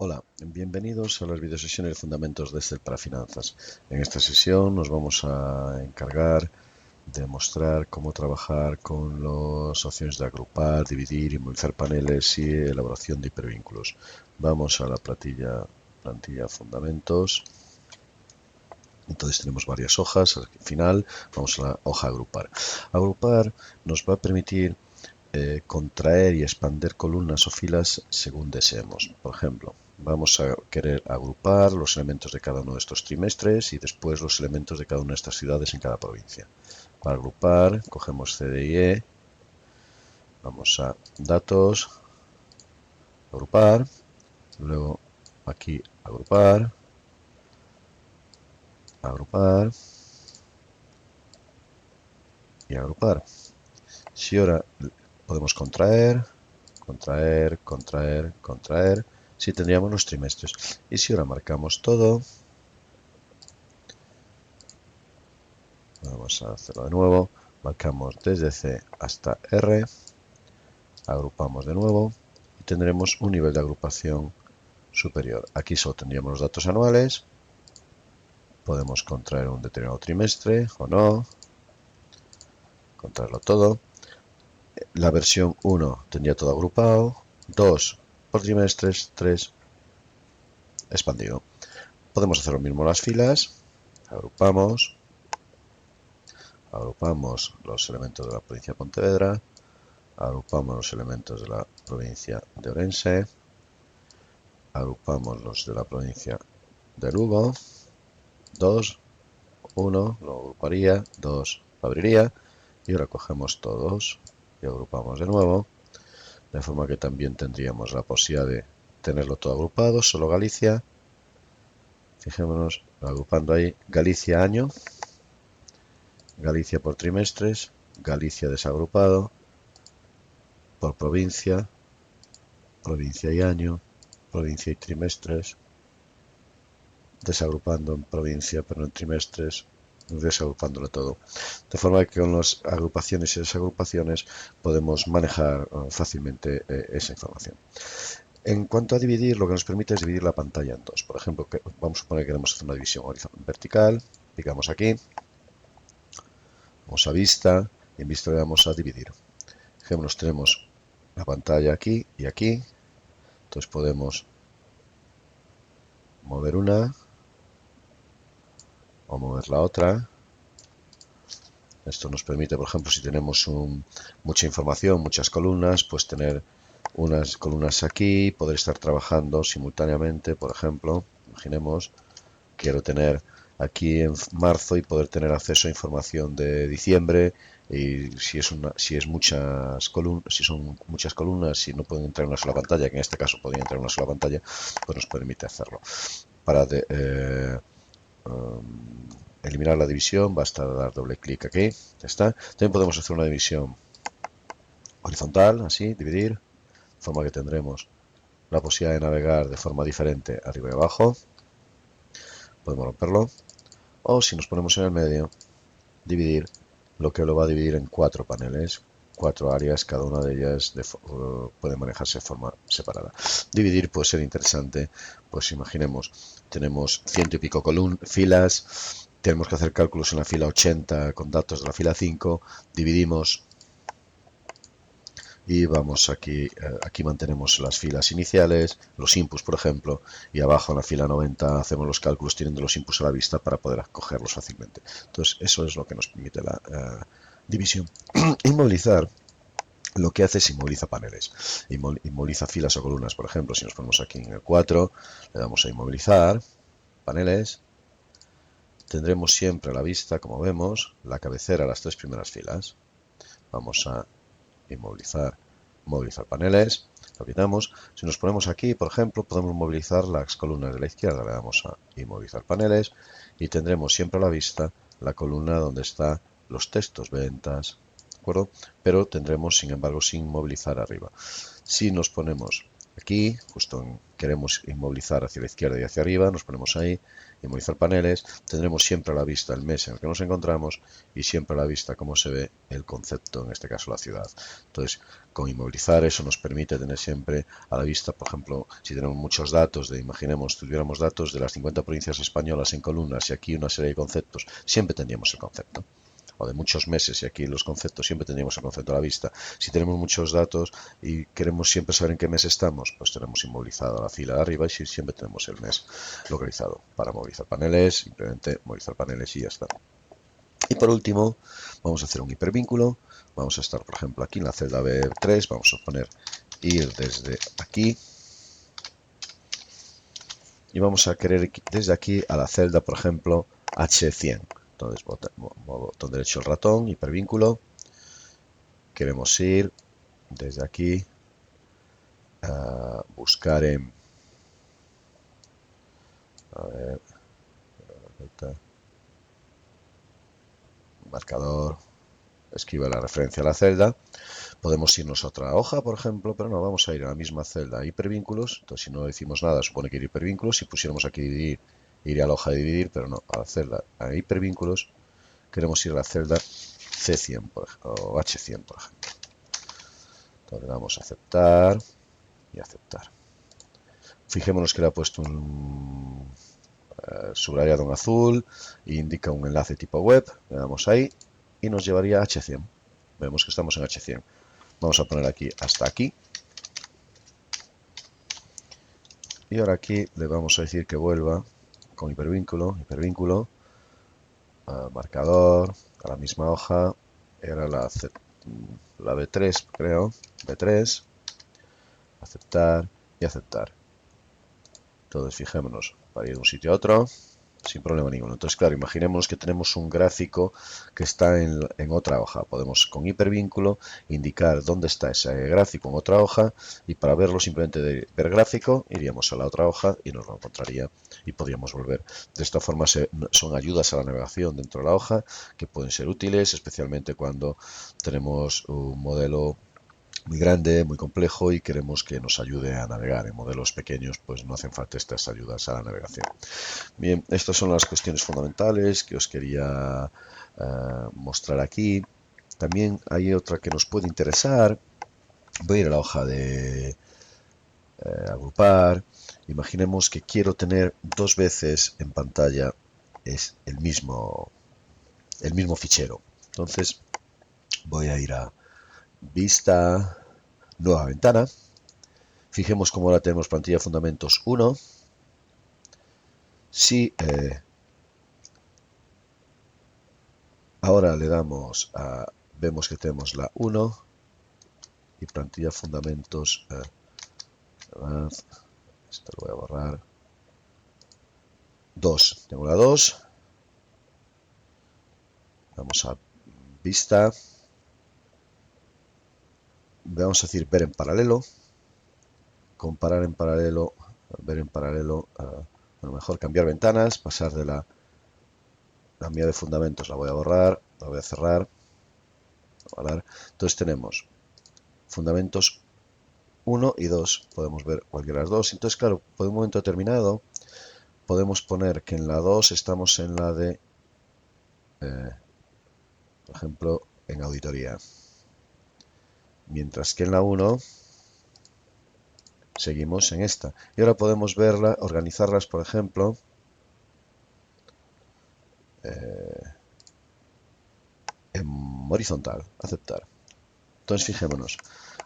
Hola, bienvenidos a las videosesiones de Fundamentos de Excel para Finanzas. En esta sesión nos vamos a encargar de mostrar cómo trabajar con las opciones de agrupar, dividir, inmovilizar paneles y elaboración de hipervínculos. Vamos a la plantilla Fundamentos. Entonces tenemos varias hojas. Al final vamos a la hoja agrupar. Agrupar nos va a permitir contraer y expander columnas o filas según deseemos. Por ejemplo, vamos a querer agrupar los elementos de cada uno de estos trimestres y después los elementos de cada una de estas ciudades en cada provincia. Para agrupar, cogemos CDIE, vamos a datos, agrupar, luego aquí agrupar, agrupar y agrupar. Si ahora podemos contraer, contraer, contraer, contraer, si tendríamos los trimestres. Y si ahora marcamos todo, vamos a hacerlo de nuevo, marcamos desde C hasta R, agrupamos de nuevo y tendremos un nivel de agrupación superior. Aquí solo tendríamos los datos anuales, podemos contraer un determinado trimestre o no, contraerlo todo. La versión 1 tendría todo agrupado, 2 por trimestres, 3 expandido. Podemos hacer lo mismo en las filas, agrupamos los elementos de la provincia de Pontevedra, agrupamos los elementos de la provincia de Orense, agrupamos los de la provincia de Lugo, 2, 1, lo agruparía, 2, lo abriría, y ahora cogemos todos y agrupamos de nuevo, de forma que también tendríamos la posibilidad de tenerlo todo agrupado, solo Galicia. Fijémonos, agrupando ahí Galicia año, Galicia por trimestres, Galicia desagrupado, por provincia, provincia y año, provincia y trimestres, desagrupando en provincia, pero en trimestres, desagrupándolo todo. De forma que con las agrupaciones y desagrupaciones podemos manejar fácilmente esa información. En cuanto a dividir, lo que nos permite es dividir la pantalla en dos. Por ejemplo, vamos a suponer que queremos hacer una división vertical, picamos aquí, vamos a vista, y en vista le damos a dividir. Ejemplos, tenemos la pantalla aquí y aquí, entonces podemos mover una o mover la otra. Esto nos permite, por ejemplo, si tenemos mucha información, muchas columnas, pues tener unas columnas aquí, poder estar trabajando simultáneamente. Por ejemplo, imaginemos, quiero tener aquí en marzo y poder tener acceso a información de diciembre, y si son muchas columnas, si no pueden entrar en una sola pantalla, que en este caso podría entrar en una sola pantalla, pues nos permite hacerlo. Para eliminar la división basta dar doble clic aquí, ya está. También podemos hacer una división horizontal, así, dividir, de forma que tendremos la posibilidad de navegar de forma diferente arriba y abajo. Podemos romperlo, o si nos ponemos en el medio, dividir, lo que lo va a dividir en 4 paneles, 4 áreas, cada una de ellas puede manejarse de forma separada. Dividir puede ser interesante, pues imaginemos, tenemos ciento y pico filas, tenemos que hacer cálculos en la fila 80 con datos de la fila 5, dividimos y vamos aquí, aquí mantenemos las filas iniciales, los inputs por ejemplo, y abajo en la fila 90 hacemos los cálculos teniendo los inputs a la vista para poder cogerlos fácilmente. Entonces eso es lo que nos permite la división. Inmovilizar, lo que hace es inmoviliza paneles, inmoviliza filas o columnas. Por ejemplo, si nos ponemos aquí en el 4, le damos a inmovilizar paneles, tendremos siempre a la vista, como vemos, la cabecera, las 3 primeras filas. Vamos a inmovilizar, movilizar paneles, lo quitamos. Si nos ponemos aquí, por ejemplo, podemos movilizar las columnas de la izquierda, le damos a inmovilizar paneles y tendremos siempre a la vista la columna donde está los textos, ventas, ¿de acuerdo? Pero tendremos, sin embargo, sin movilizar arriba. Si nos ponemos aquí, justo queremos inmovilizar hacia la izquierda y hacia arriba, nos ponemos ahí, inmovilizar paneles, tendremos siempre a la vista el mes en el que nos encontramos y siempre a la vista cómo se ve el concepto, en este caso la ciudad. Entonces, con inmovilizar eso nos permite tener siempre a la vista, por ejemplo, si tenemos muchos datos, imaginemos, tuviéramos datos de las 50 provincias españolas en columnas y aquí una serie de conceptos, siempre tendríamos el concepto. O de muchos meses y aquí los conceptos, siempre tendríamos el concepto a la vista. Si tenemos muchos datos y queremos siempre saber en qué mes estamos, pues tenemos inmovilizada la fila de arriba y siempre tenemos el mes localizado. Para movilizar paneles, simplemente movilizar paneles y ya está. Y por último, vamos a hacer un hipervínculo. Vamos a estar, por ejemplo, aquí en la celda B3, vamos a poner ir desde aquí. Y vamos a querer ir desde aquí a la celda, por ejemplo, H100. Entonces, botón derecho el ratón, hipervínculo. Queremos ir desde aquí a buscar en... A ver, marcador, esquiva la referencia a la celda. Podemos irnos a otra hoja, por ejemplo, pero no, vamos a ir a la misma celda, hipervínculos. Entonces, si no decimos nada, supone que ir hipervínculos. Si pusiéramos aquí dividir, iría a la hoja de dividir, pero no, a la celda a hipervínculos. Queremos ir a la celda C100 o H100, por ejemplo. Entonces, le damos a aceptar y aceptar. Fijémonos que le ha puesto un subrayado en azul e indica un enlace tipo web. Le damos ahí y nos llevaría a H100. Vemos que estamos en H100. Vamos a poner aquí hasta aquí. Y ahora aquí le vamos a decir que vuelva con hipervínculo, marcador, a la misma hoja. Era la B3, creo. B3. Aceptar y aceptar. Entonces, fijémonos para ir de un sitio a otro sin problema ninguno. Entonces, claro, imaginemos que tenemos un gráfico que está en otra hoja. Podemos con hipervínculo indicar dónde está ese gráfico en otra hoja y para verlo simplemente de ver gráfico iríamos a la otra hoja y nos lo encontraría y podríamos volver. De esta forma son ayudas a la navegación dentro de la hoja que pueden ser útiles, especialmente cuando tenemos un modelo muy grande, muy complejo y queremos que nos ayude a navegar. En modelos pequeños pues no hacen falta estas ayudas a la navegación. Bien, estas son las cuestiones fundamentales que os quería mostrar aquí. También hay otra que nos puede interesar. Voy a ir a la hoja de agrupar. Imaginemos que quiero tener dos veces en pantalla es el mismo fichero. Entonces voy a ir a Vista, nueva ventana. Fijemos cómo ahora tenemos plantilla de fundamentos 1. Si ahora le damos a... Vemos que tenemos la 1 y plantilla fundamentos... esto lo voy a borrar. 2. Tengo la 2. Vamos a Vista. Vamos a decir ver en paralelo. Comparar en paralelo. Ver en paralelo. A lo mejor cambiar ventanas. Pasar de la mía de fundamentos. La voy a borrar. La voy a cerrar. Entonces tenemos fundamentos 1 y 2. Podemos ver cualquiera de las dos. Entonces, claro, por un momento determinado podemos poner que en la 2 estamos en la de, por ejemplo, en auditoría. Mientras que en la 1 seguimos en esta. Y ahora podemos verla, organizarlas, por ejemplo, en horizontal. Aceptar. Entonces, fijémonos.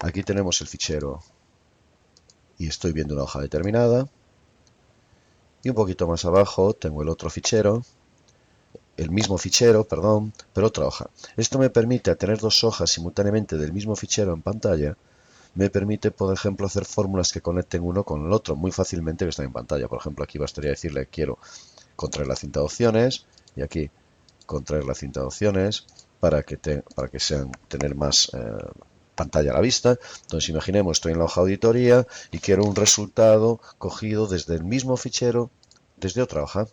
Aquí tenemos el fichero y estoy viendo una hoja determinada. Y un poquito más abajo tengo el otro fichero. El mismo fichero, perdón, pero otra hoja. Esto me permite, a tener dos hojas simultáneamente del mismo fichero en pantalla, me permite, por ejemplo, hacer fórmulas que conecten uno con el otro muy fácilmente que están en pantalla. Por ejemplo, aquí bastaría decirle quiero contraer la cinta de opciones y aquí contraer la cinta de opciones para que sean tener más pantalla a la vista. Entonces, imaginemos, estoy en la hoja auditoría y quiero un resultado cogido desde el mismo fichero, desde otra hoja.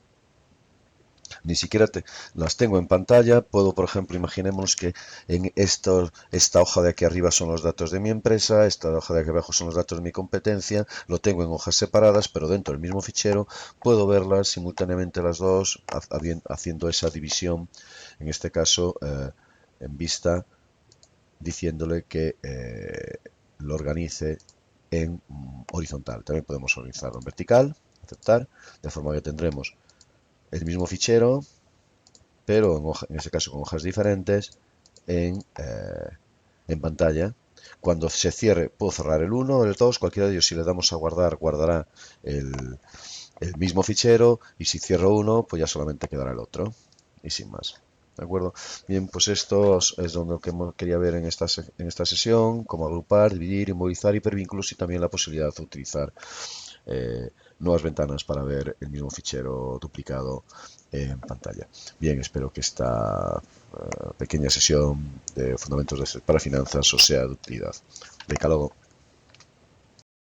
Ni siquiera las tengo en pantalla. Puedo, por ejemplo, imaginemos que en esta hoja de aquí arriba son los datos de mi empresa, esta hoja de aquí abajo son los datos de mi competencia, lo tengo en hojas separadas, pero dentro del mismo fichero puedo verlas simultáneamente las dos, haciendo esa división, en este caso en vista, diciéndole que lo organice en horizontal. También podemos organizarlo en vertical, aceptar, de forma que tendremos el mismo fichero, pero en este caso con hojas diferentes, en pantalla. Cuando se cierre, puedo cerrar el 1 o el 2, cualquiera de ellos. Si le damos a guardar, guardará el mismo fichero, y si cierro uno, pues ya solamente quedará el otro, y sin más. ¿De acuerdo? Bien, pues esto es lo que quería ver en esta sesión: cómo agrupar, dividir, inmovilizar hipervínculos, y también la posibilidad de utilizar nuevas ventanas para ver el mismo fichero duplicado en pantalla. Bien, espero que esta pequeña sesión de fundamentos para finanzas os sea de utilidad. Venga, luego.